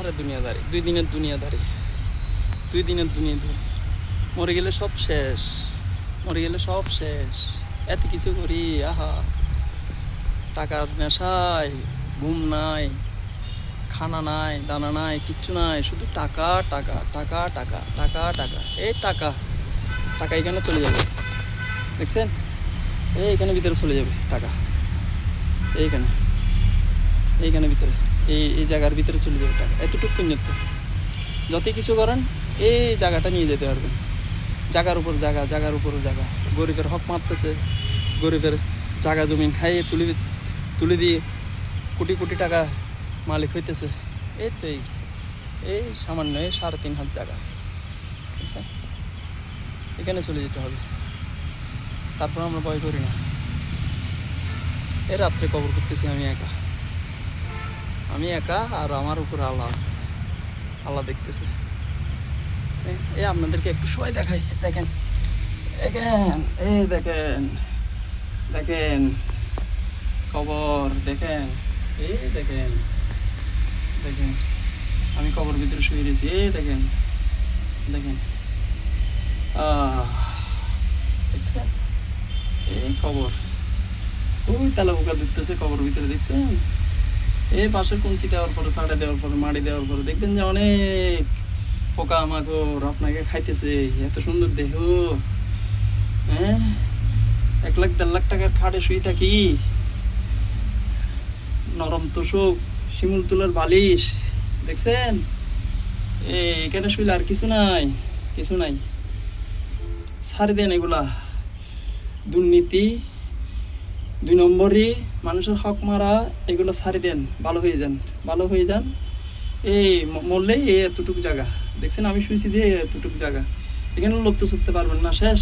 আহারে দুনিয়াদারি, 2 দিনের দুনিয়াদারি, 2 দিনের দুনিয়াদারি। মরে গেলে সব শেষ, মরে গেলে সব শেষ। এত কিছু করি, আহা, টাকার নেশায় ঘুম নাই, খানা নাই, দানা নাই, কিচ্ছু নাই, শুধু টাকা টাকা টাকা টাকা টাকা টাকা। এই টাকা টাকা এখানে চলে যাবে, দেখছেন? এইখানে ভিতরে চলে যাবে টাকা, এইখানে এইখানে ভিতরে, এই জায়গার ভিতরে চলে যাবে টাকা। এতটুকু পর্যন্ত যতই কিছু করেন এই জায়গাটা নিয়ে যেতে পারবেন। জায়গার উপর জায়গা, জায়গার উপর জায়গা, গরিবের হক মারতেছে, গরিবের জায়গা জমিন খাইয়ে তুলে দিয়ে কোটি কোটি টাকা মালিক হইতেছে। এই তো এই সামান্য এই 3.5 হাত জায়গা, বুঝছেন? এখানে চলে যেতে হবে। তারপর আমরা ভয় করি না। এই রাত্রে কবর করতেছি আমি একা, আর আমার উপর আল্লাহ আছে, আল্লাহ দেখতেছে। এই আপনাদেরকে একটু সবাই দেখাই, দেখেন দেখেন, এই দেখেন দেখেন কবর, দেখেন এই দেখেন দেখেন, আমি কবর ভিতরে শুয়ে রয়েছি, এই দেখেন দেখেন, দেখছেন? এই কবর, ওই তালা পোকা দেখতেছে কবর ভিতরে, দেখছেন? এই পাশের কঞ্চি দেওয়ার পরে, ছাড়া দেওয়ার পরে, মাটি দেওয়ার পরে দেখবেন যে অনেক পোকা মাকড় আপনাকে খাইতেছে। এত সুন্দর দেহ, হ্যাঁ? 1 লাখ 1.5 লাখ টাকার খাটে শুয়ে থাকি, নরম তোষক, শিমুল তুলার বালিশ, দেখছেন? এখানে শুইলে আর কিছু নাই, কিছু নাই। ছাড়ি দেন এগুলা, দুর্নীতি, 2 নম্বরই, মানুষের হক মারা, এগুলো ছাড়ি দেন, ভালো হয়ে যান, ভালো হয়ে যান। এই মরলেই এতটুকু জায়গা, দেখছেন? আমি শুয়েছি দিয়ে এতটুকু জায়গা, এখানে লোক তো ছুটতে পারবেন না, শেষ।